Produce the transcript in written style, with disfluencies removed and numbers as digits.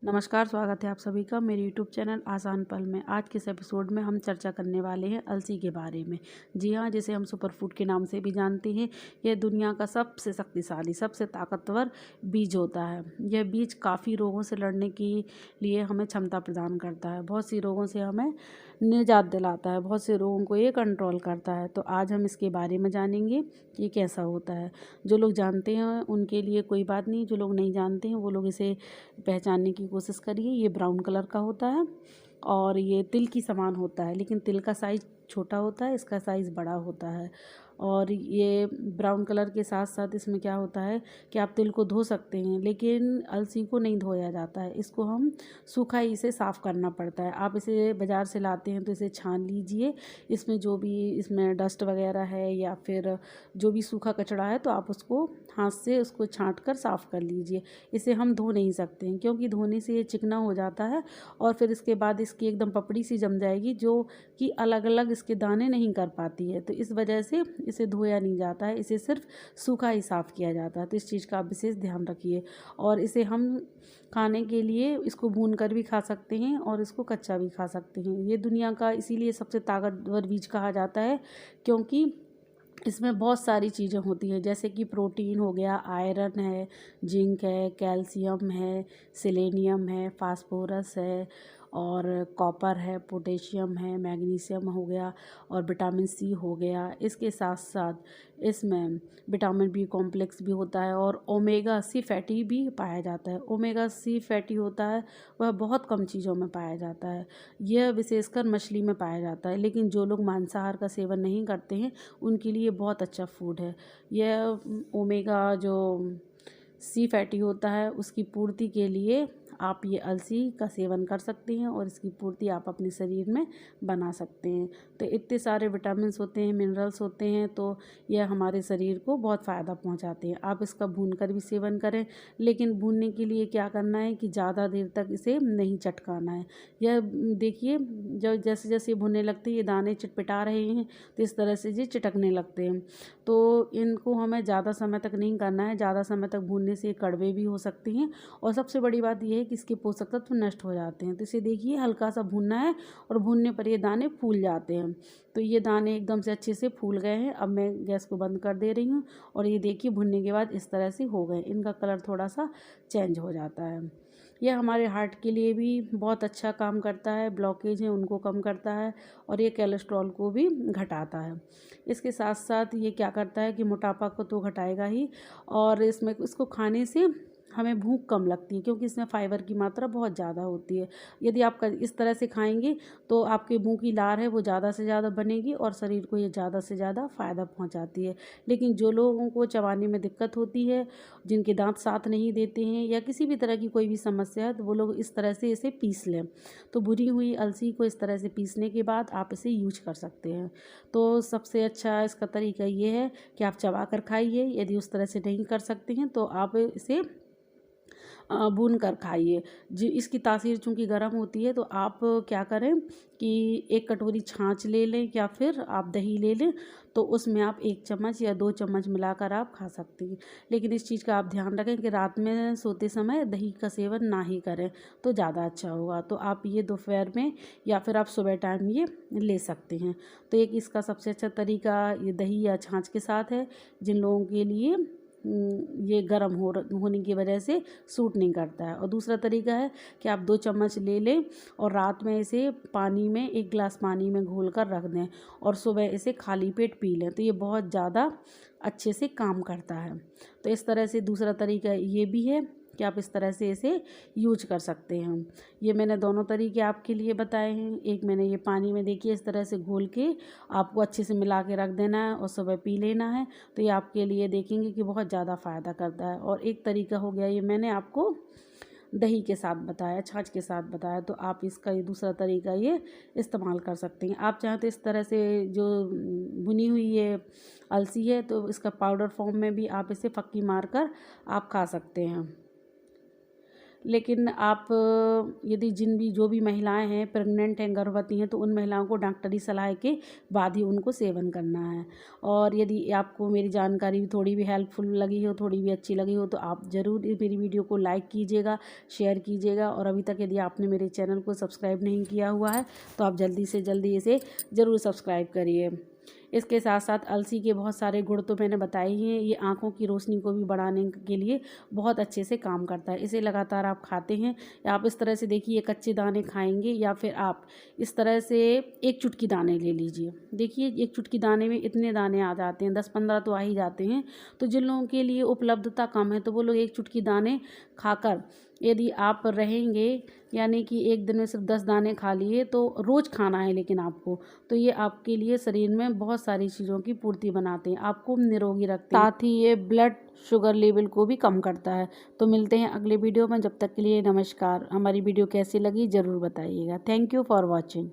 नमस्कार, स्वागत है आप सभी का मेरे यूट्यूब चैनल आसान पल में। आज के इस एपिसोड में हम चर्चा करने वाले हैं अलसी के बारे में। जी हाँ, जिसे हम सुपर फूड के नाम से भी जानते हैं। यह दुनिया का सबसे शक्तिशाली, सबसे ताकतवर बीज होता है। यह बीज काफ़ी रोगों से लड़ने के लिए हमें क्षमता प्रदान करता है। बहुत सी रोगों से हमें निजात दिलाता है, बहुत से रोगों को ये कंट्रोल करता है। तो आज हम इसके बारे में जानेंगे कि ये कैसा होता है। जो लोग जानते हैं उनके लिए कोई बात नहीं, जो लोग नहीं जानते हैं वो लोग इसे पहचानने की कोशिश करिए। ये ब्राउन कलर का होता है और ये तिल की समान होता है, लेकिन तिल का साइज़ छोटा होता है, इसका साइज़ बड़ा होता है। और ये ब्राउन कलर के साथ साथ इसमें क्या होता है कि आप तिल को धो सकते हैं, लेकिन अलसी को नहीं धोया जाता है। इसको हम सूखा ही इसे साफ़ करना पड़ता है। आप इसे बाज़ार से लाते हैं तो इसे छान लीजिए। इसमें जो भी इसमें डस्ट वगैरह है या फिर जो भी सूखा कचरा है तो आप उसको हाथ से उसको छाँट कर साफ़ कर लीजिए। इसे हम धो नहीं सकते हैं क्योंकि धोने से ये चिकना हो जाता है और फिर इसके बाद इसकी एकदम पपड़ी सी जम जाएगी, जो कि अलग अलग इसके दाने नहीं कर पाती है। तो इस वजह से इसे धोया नहीं जाता है, इसे सिर्फ सूखा ही साफ़ किया जाता है। तो इस चीज़ का आप विशेष ध्यान रखिए। और इसे हम खाने के लिए इसको भून कर भी खा सकते हैं और इसको कच्चा भी खा सकते हैं। ये दुनिया का इसीलिए सबसे ताकतवर बीज कहा जाता है क्योंकि इसमें बहुत सारी चीज़ें होती हैं, जैसे कि प्रोटीन हो गया, आयरन है, जिंक है, कैल्शियम है, सेलेनियम है, फास्फोरस है और कॉपर है, पोटेशियम है, मैग्नीशियम हो गया और विटामिन सी हो गया। इसके साथ साथ इसमें विटामिन बी कॉम्प्लेक्स भी होता है और ओमेगा सी फैटी भी पाया जाता है। ओमेगा सी फैटी होता है, वह बहुत कम चीज़ों में पाया जाता है। यह विशेषकर मछली में पाया जाता है, लेकिन जो लोग मांसाहार का सेवन नहीं करते हैं उनके लिए बहुत अच्छा फूड है। यह ओमेगा जो सी फैटी होता है उसकी पूर्ति के लिए आप ये अलसी का सेवन कर सकते हैं और इसकी पूर्ति आप अपने शरीर में बना सकते हैं। तो इतने सारे विटामिन्स होते हैं, मिनरल्स होते हैं, तो यह हमारे शरीर को बहुत फ़ायदा पहुंचाते हैं। आप इसका भूनकर भी सेवन करें, लेकिन भूनने के लिए क्या करना है कि ज़्यादा देर तक इसे नहीं चटकाना है। यह देखिए, जब जैसे जैसे भुनने लगते हैं ये दाने चिटपिटा रहे हैं तो इस तरह से ये चिटकने लगते हैं। तो इनको हमें ज़्यादा समय तक नहीं करना है, ज़्यादा समय तक भूनने से ये कड़वे भी हो सकते हैं और सबसे बड़ी बात यह है कि इसके पोषक तत्व नष्ट हो जाते हैं। तो इसे देखिए हल्का सा भूनना है और भूनने पर ये दाने फूल जाते हैं। तो ये दाने एकदम से अच्छे से फूल गए हैं। अब मैं गैस को बंद कर दे रही हूँ और ये देखिए भुनने के बाद इस तरह से हो गए, इनका कलर थोड़ा सा चेंज हो जाता है। यह हमारे हार्ट के लिए भी बहुत अच्छा काम करता है, ब्लॉकेज है उनको कम करता है और ये कोलेस्ट्रॉल को भी घटाता है। इसके साथ साथ ये क्या करता है कि मोटापा को तो घटाएगा ही, और इसमें इसको खाने से हमें भूख कम लगती है क्योंकि इसमें फाइबर की मात्रा बहुत ज़्यादा होती है। यदि आप इस तरह से खाएंगे तो आपके मुंह की लार है वो ज़्यादा से ज़्यादा बनेगी और शरीर को ये ज़्यादा से ज़्यादा फ़ायदा पहुंचाती है। लेकिन जो लोगों को चबाने में दिक्कत होती है, जिनके दांत साथ नहीं देते हैं या किसी भी तरह की कोई भी समस्या है, तो वो लोग इस तरह से इसे पीस लें। तो भुनी हुई अलसी को इस तरह से पीसने के बाद आप इसे यूज कर सकते हैं। तो सबसे अच्छा इसका तरीका ये है कि आप चबा कर खाइए। यदि उस तरह से नहीं कर सकते हैं तो आप इसे भून कर खाइए। जी, इसकी तासीर चूँकि गर्म होती है तो आप क्या करें कि एक कटोरी छाछ ले लें या फिर आप दही ले लें, तो उसमें आप 1 चम्मच या 2 चम्मच मिलाकर आप खा सकती हैं। लेकिन इस चीज़ का आप ध्यान रखें कि रात में सोते समय दही का सेवन ना ही करें तो ज़्यादा अच्छा होगा। तो आप ये दोपहर में या फिर आप सुबह टाइम ये ले सकते हैं। तो एक इसका सबसे अच्छा तरीका ये दही या छाछ के साथ है, जिन लोगों के लिए ये गर्म होने की वजह से सूट नहीं करता है। और दूसरा तरीका है कि आप 2 चम्मच ले लें और रात में इसे पानी में 1 गिलास पानी में घोल कर रख दें और सुबह इसे खाली पेट पी लें, तो ये बहुत ज़्यादा अच्छे से काम करता है। तो इस तरह से दूसरा तरीका ये भी है कि आप इस तरह से इसे यूज कर सकते हैं। ये मैंने दोनों तरीके आपके लिए बताए हैं। एक मैंने ये पानी में देखिए इस तरह से घोल के आपको अच्छे से मिला के रख देना है और सुबह पी लेना है। तो ये आपके लिए देखेंगे कि बहुत ज़्यादा फ़ायदा करता है। और एक तरीका हो गया ये मैंने आपको दही के साथ बताया, छाछ के साथ बताया, तो आप इसका ये दूसरा तरीका ये इस्तेमाल कर सकते हैं। आप चाहें तो इस तरह से जो भुनी हुई ये अलसी है तो इसका पाउडर फॉर्म में भी आप इसे फक्की मार कर आप खा सकते हैं। लेकिन आप यदि जो भी महिलाएं हैं, प्रेग्नेंट हैं, गर्भवती हैं, तो उन महिलाओं को डॉक्टरी सलाह के बाद ही उनको सेवन करना है। और यदि आपको मेरी जानकारी थोड़ी भी हेल्पफुल लगी हो, थोड़ी भी अच्छी लगी हो, तो आप ज़रूर मेरी वीडियो को लाइक कीजिएगा, शेयर कीजिएगा। और अभी तक यदि आपने मेरे चैनल को सब्सक्राइब नहीं किया हुआ है तो आप जल्दी से जल्दी इसे ज़रूर सब्सक्राइब करिए। इसके साथ साथ अलसी के बहुत सारे गुण तो मैंने बताए ही हैं। ये आँखों की रोशनी को भी बढ़ाने के लिए बहुत अच्छे से काम करता है। इसे लगातार आप खाते हैं, या आप इस तरह से देखिए कच्चे दाने खाएंगे, या फिर आप इस तरह से एक चुटकी दाने ले लीजिए। देखिए एक चुटकी दाने में इतने दाने आ जाते हैं, 10-15 तो आ ही जाते हैं। तो जिन लोगों के लिए उपलब्धता कम है तो वो लोग एक चुटकी दाने खाकर यदि आप रहेंगे, यानी कि एक दिन में सिर्फ 10 दाने खा लिए, तो रोज़ खाना है लेकिन आपको, तो ये आपके लिए शरीर में बहुत सारी चीज़ों की पूर्ति बनाते हैं, आपको निरोगी रखते हैं, साथ ही ये ब्लड शुगर लेवल को भी कम करता है। तो मिलते हैं अगले वीडियो में, जब तक के लिए नमस्कार। हमारी वीडियो कैसी लगी ज़रूर बताइएगा। Thank you for watching.